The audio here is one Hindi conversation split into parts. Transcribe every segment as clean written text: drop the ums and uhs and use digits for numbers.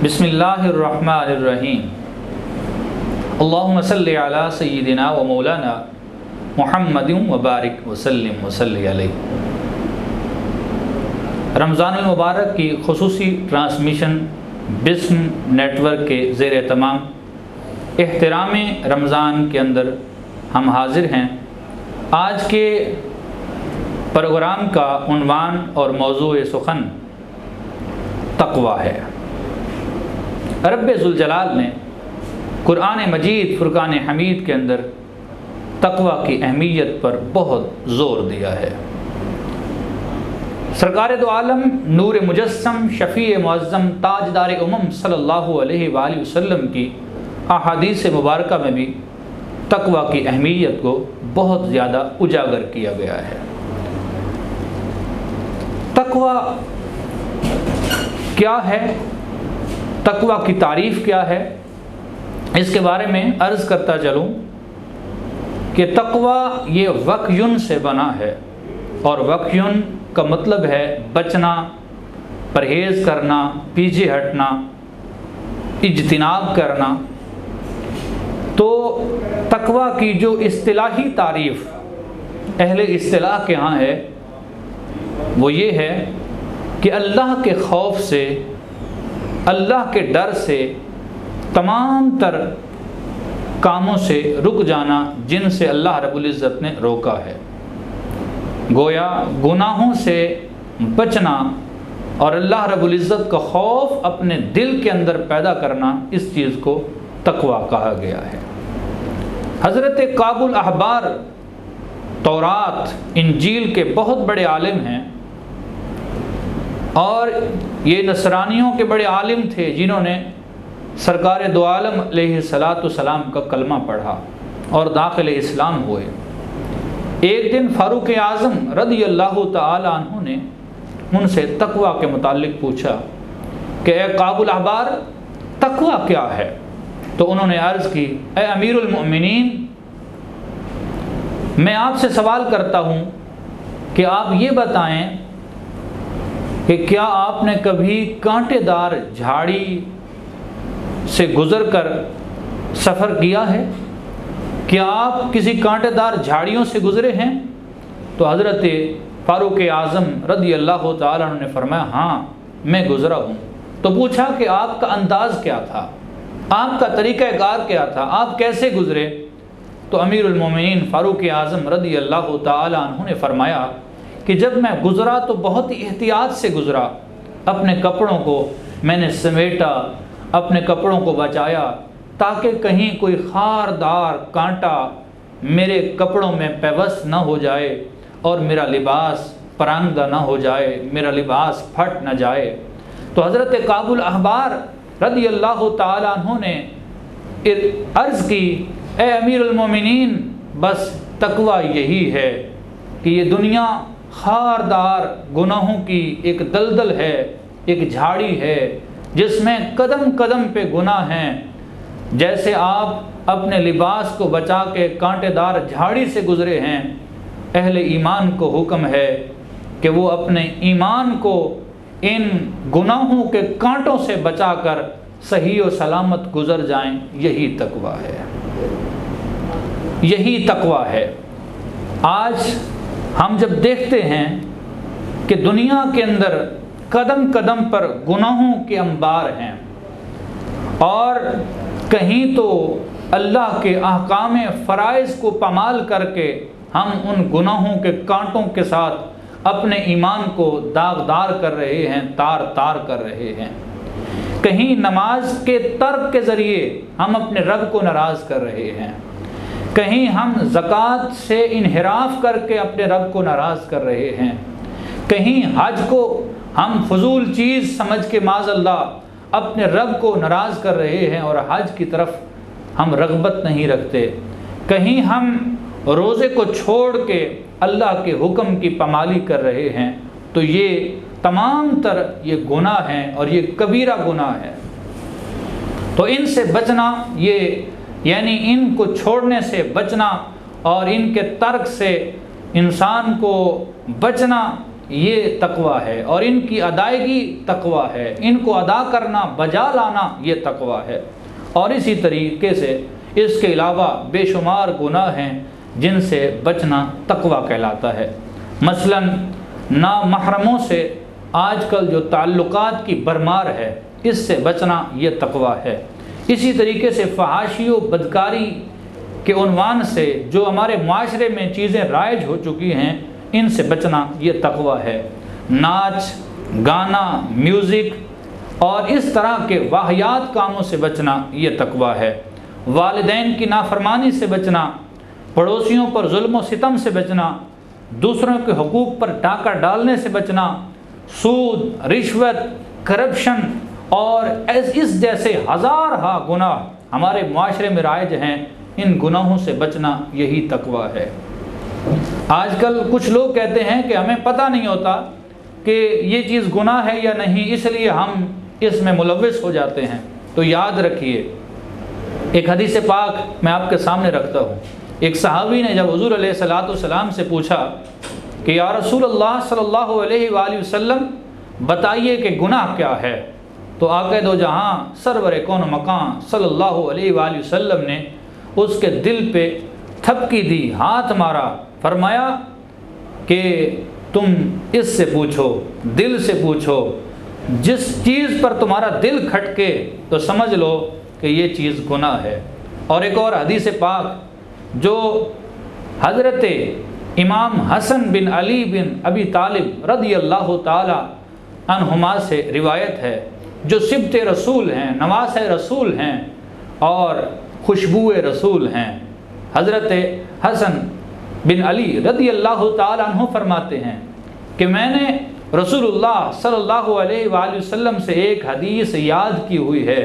बिस्मिल्लाहिर्रहमानिर्रहीम। अल्लाहुम्मा सल्लि अला सय्यिदिना व मौलाना मुहम्मदिन व बारिक व सल्लिम व सल्लि अलैहि। रमज़ानुल मुबारक की खुसूसी ट्रांसमिशन बिस्म नेटवर्क के ज़ेर तमाम एहतराम रमज़ान के अंदर हम हाजिर हैं। आज के प्रोग्राम का उन्वान और मौज़ूए सुखन तक़वा है। रब्बे ज़ुल जलाल ने कुरान मजीद फ़ुरक़ान हमीद के अंदर तक़वा की अहमियत पर बहुत ज़ोर दिया है। सरकार दो आलम नूर मुजस्सम शफ़ी मुअज़्ज़म ताजदार उम्म सल्लल्लाहु अलैहि वसल्लम की अहादीस मुबारका में भी तक़वा की अहमियत को बहुत ज़्यादा उजागर किया गया है। तक़वा क्या है, तक़वा की तारीफ़ क्या है, इसके बारे में अर्ज़ करता चलूँ कि तक़वा ये वक़युन से बना है और वक़युन का मतलब है बचना, परहेज़ करना, पीछे हटना, इज्तिनाब करना। तो तक़वा की जो इस्तिलाही तारीफ़ अहले इस्तिलाह के यहाँ है वो ये है कि अल्लाह के खौफ से, अल्लाह के डर से तमाम तर कामों से रुक जाना जिनसे अल्लाह रब्बुल इज़्ज़त ने रोका है। गोया गुनाहों से बचना और अल्लाह रब्बुल इज़्ज़त का खौफ अपने दिल के अंदर पैदा करना, इस चीज़ को तक़वा कहा गया है। हज़रत काबुल अहबार तौरात इंजील के बहुत बड़े आलिम हैं और ये नसरानियों के बड़े आलिम थे जिन्होंने सरकार दो आलम अलैहिस्सलातु सलाम का कलमा पढ़ा और दाखिल इस्लाम हुए। एक दिन फ़ारूक आज़म रज़ियल्लाहु तआला अन्हु ने उनसे तक़वा के मुताल्लिक़ पूछा कि ए काबुल अहबार, तक़वा क्या है? तो उन्होंने अर्ज़ की, ए अमीरुल मोमिनीन, मैं आपसे सवाल करता हूँ कि आप ये बताएं कि क्या आपने कभी कांटेदार झाड़ी से गुज़रकर सफ़र किया है? क्या आप किसी कांटेदार झाड़ियों से गुज़रे हैं? तो हज़रत फ़ारूक आज़म रज़ियल्लाहु तआला अन्हु ने फरमाया, हाँ मैं गुज़रा हूँ। तो पूछा कि आपका अंदाज़ क्या था, आपका तरीक़ाकार क्या था, आप कैसे गुज़रे? तो अमीरुल मोमिनीन फ़ारूक आज़म रज़ियल्लाहु तआला अन्हु ने फरमाया कि जब मैं गुज़रा तो बहुत ही एहतियात से गुज़रा। अपने कपड़ों को मैंने समेटा, अपने कपड़ों को बचाया ताकि कहीं कोई खारदार कांटा मेरे कपड़ों में पेवस्त न हो जाए और मेरा लिबास परांगदा न हो जाए, मेरा लिबास फट न जाए। तो हज़रत काबुल अहबार रज़ियल्लाहु तआला अन्हु ने अर्ज़ की, ए अमीरुल मोमिनीन, बस तक़वा यही है कि ये दुनिया खारदार गुनाहों की एक दलदल है, एक झाड़ी है जिसमें कदम कदम पे गुनाह हैं। जैसे आप अपने लिबास को बचा के कांटेदार झाड़ी से गुज़रे हैं, अहले ईमान को हुक्म है कि वो अपने ईमान को इन गुनाहों के कांटों से बचाकर सही और सलामत गुज़र जाएं। यही तक़वा है, यही तक़वा है। आज हम जब देखते हैं कि दुनिया के अंदर कदम कदम पर गुनाहों के अंबार हैं और कहीं तो अल्लाह के अहकाम फ़राइज़ को पामाल करके हम उन गुनाहों के कांटों के साथ अपने ईमान को दागदार कर रहे हैं, तार तार कर रहे हैं। कहीं नमाज के तर्क के ज़रिए हम अपने रब को नाराज़ कर रहे हैं, कहीं हम ज़कात से इन्हिराफ करके अपने रब को नाराज़ कर रहे हैं, कहीं हज को हम फजूल चीज़ समझ के माज़अल्लाह अपने रब को नाराज़ कर रहे हैं और हज की तरफ हम रग़बत नहीं रखते, कहीं हम रोज़े को छोड़ के अल्लाह के हुक्म की पामाली कर रहे हैं। तो ये तमाम तर ये गुनाह हैं और ये कबीरा गुनाह है। तो इनसे बचना, ये यानी इनको छोड़ने से बचना और इनके तर्क से इंसान को बचना, ये तकवा है, और इनकी अदायगी तकवा है, इनको अदा करना, बजा लाना ये तकवा है। और इसी तरीके से इसके अलावा बेशुमार गुनाह हैं जिनसे बचना तकवा कहलाता है। मसलन नामहरमों से आजकल जो ताल्लुकात की भरमार है, इससे बचना ये तकवा है। इसी तरीके से फहाशी व बदकारी के उन्वान से जो हमारे माशरे में चीज़ें राइज हो चुकी हैं, इनसे बचना ये तकवा है। नाच गाना, म्यूज़िक और इस तरह के वाहियात कामों से बचना ये तकवा है। वालिदैन की नाफरमानी से बचना, पड़ोसियों पर जुल्म व सितम से बचना, दूसरों के हुकूक पर टाका डालने से बचना, सूद, रिश्वत, करप्शन और इस जैसे हज़ार गुनाह हमारे माशरे में राइज हैं, इन गुनाहों से बचना यही तकवा है। आजकल कुछ लोग कहते हैं कि हमें पता नहीं होता कि ये चीज़ गुनाह है या नहीं, इसलिए हम इसमें मुलव्विस हो जाते हैं। तो याद रखिए, एक हदीस पाक मैं आपके सामने रखता हूँ। एक सहाबी ने जब हुज़ूर अलैहिस्सलाम से पूछा कि या रसूलल्लाह सल्लल्लाहु अलैहि वसल्लम बताइए कि गुनाह क्या है, तो आक़ा दो जहाँ सरवर कौन मकान सल्लल्लाहु अलैहि वसल्लम ने उसके दिल पे थपकी दी, हाथ मारा, फरमाया कि तुम इससे पूछो, दिल से पूछो, जिस चीज़ पर तुम्हारा दिल खटके तो समझ लो कि ये चीज़ गुनाह है। और एक और हदीस पाक जो हज़रत इमाम हसन बिन अली बिन अबी तालिब रज़ियल्लाहु ताला अन्हुमा से रिवायत है, जो सिब्त रसूल हैं, नवास रसूल हैं और खुशबू रसूल हैं। हज़रत हसन बिन अली रज़ियल्लाहु ताला अन्हु फरमाते हैं कि मैंने रसूलुल्लाह सल्लल्लाहु अलैहि वसल्लम से एक हदीस याद की हुई है।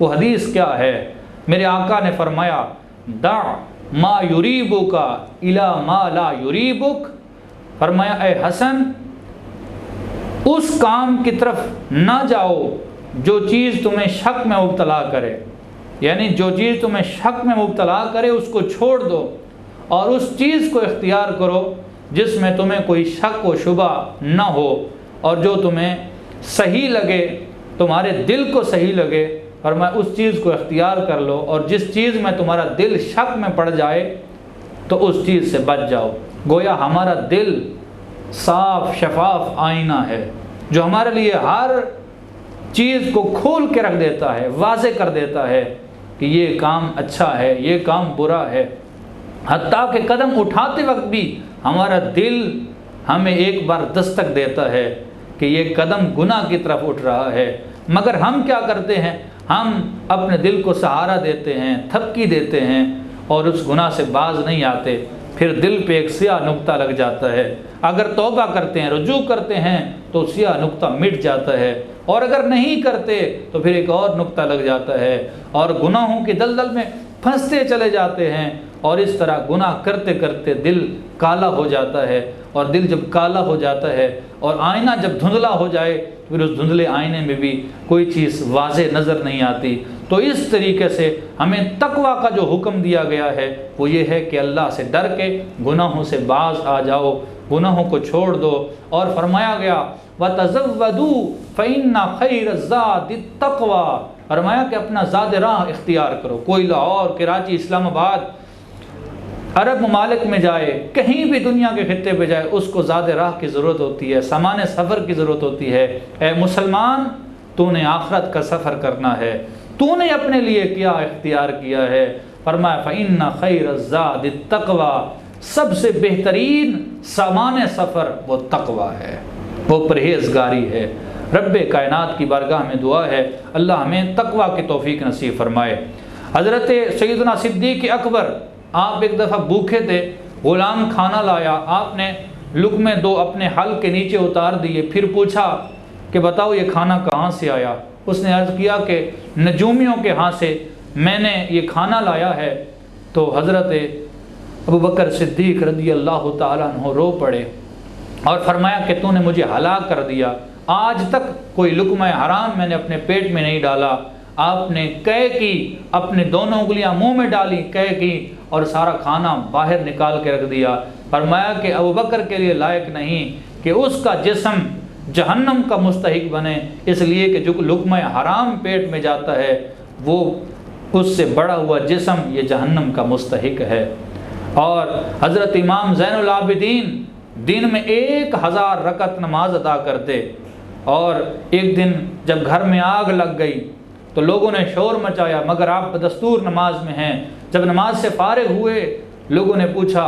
वो हदीस क्या है? मेरे आका ने फरमाया, दा मा युरीबुका इला मा ला युरीबुक। फरमाया, ए हसन, उस काम की तरफ ना जाओ जो चीज़ तुम्हें शक में मुब्तला करे, यानी जो चीज़ तुम्हें शक में मुब्तला करे उसको छोड़ दो और उस चीज़ को इख्तियार करो जिसमें तुम्हें कोई शक व शुबा न हो और जो तुम्हें सही लगे, तुम्हारे दिल को सही लगे, और मैं उस चीज़ को इख्तियार कर लो। और जिस चीज़ में तुम्हारा दिल शक में पड़ जाए तो उस चीज़ से बच जाओ। गोया हमारा दिल साफ शफाफ आईना है जो हमारे लिए हर चीज़ को खोल के रख देता है, वाज़े कर देता है कि ये काम अच्छा है, ये काम बुरा है। हत्ता के कदम उठाते वक्त भी हमारा दिल हमें एक बार दस्तक देता है कि ये कदम गुनाह की तरफ उठ रहा है। मगर हम क्या करते हैं? हम अपने दिल को सहारा देते हैं, थपकी देते हैं और उस गुनाह से बाज नहीं आते। फिर दिल पे एक सियाह नुक्ता लग जाता है। अगर तौबा करते हैं, रुजू करते हैं तो सियाह नुक्ता मिट जाता है, और अगर नहीं करते तो फिर एक और नुक्ता लग जाता है और गुनाहों की दलदल में फंसते चले जाते हैं। और इस तरह गुनाह करते करते दिल काला हो जाता है, और दिल जब काला हो जाता है और आईना जब धुंधला हो जाए तो फिर उस धुंधले आईने में भी कोई चीज़ वाज़े नज़र नहीं आती। तो इस तरीके से हमें तकवा का जो हुक्म दिया गया है वो ये है कि अल्लाह से डर के गुनाहों से बाज आ जाओ, गुनाहों को छोड़ दो। और फरमाया गया वतज़व्वदू फ़इन्ना खैरज़्ज़ादित तक़वा, फरमाया कि अपना ज़ाद राह इख्तियार करो। कोई लाहौर, कराची, इस्लामाबाद, अरब ममालिक में जाए, कहीं भी दुनिया के खित्ते पे जाए, उसको ज़ाद राह की ज़रूरत होती है, सामान सफ़र की ज़रूरत होती है। ए मुसलमान, तूने आखरत का सफ़र करना है, तूने अपने लिए क्या इख्तियार किया है? फरमाया फ़इन्ना खैरज़्ज़ादित तक़वा, सबसे बेहतरीन सामान सफ़र वो तक़वा है, वो परहेज़गारी है। रब्बे कायनात की बारगाह में दुआ है अल्लाह हमें तक़वा की तौफ़ीक नसीब फरमाए। हज़रत सैयदना सिद्दीक़ अकबर, आप एक दफ़ा भूखे थे, ग़ुलाम खाना लाया, आपने लुक़मे दो अपने हल के नीचे उतार दिए, फिर पूछा कि बताओ ये खाना कहाँ से आया? उसने अर्ज़ किया कि नजूमियों के यहाँ से मैंने ये खाना लाया है। तो हज़रत अबू बकर सिद्दीक़ रज़ियल्लाहु ताला अन्हु रो पड़े और फरमाया कि तूने मुझे हलाक कर दिया, आज तक कोई लुक़मा हराम मैंने अपने पेट में नहीं डाला। आपने कै की, अपने दोनों उंगलियां मुंह में डाली, कै की, और सारा खाना बाहर निकाल के रख दिया। फरमाया कि अबू बकर के लिए लायक नहीं कि उसका जिस्म जहन्नम का मुस्तहिक बने, इसलिए कि जो लुक़्मा हराम पेट में जाता है वो उससे बड़ा हुआ जिस्म ये जहन्नम का मुस्तहिक है। और हज़रत इमाम ज़ैनुल आबिदीन दिन में 1000 रकत नमाज अदा करते, और एक दिन जब घर में आग लग गई तो लोगों ने शोर मचाया, मगर आप बदस्तूर नमाज में हैं। जब नमाज से फारिग हुए, लोगों ने पूछा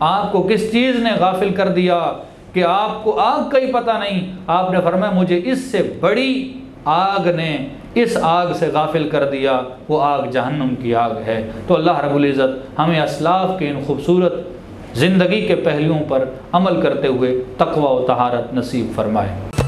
आपको किस चीज़ ने गाफिल कर दिया कि आपको आग का ही पता नहीं। आपने फरमाया मुझे इससे बड़ी आग ने इस आग से गाफिल कर दिया, वो आग जहन्नुम की आग है। तो अल्लाह रब्बुल इज़्ज़त हमें अस्लाफ़ के इन खूबसूरत ज़िंदगी के पहलुओं पर अमल करते हुए तक़वा व तहारत नसीब फरमाए।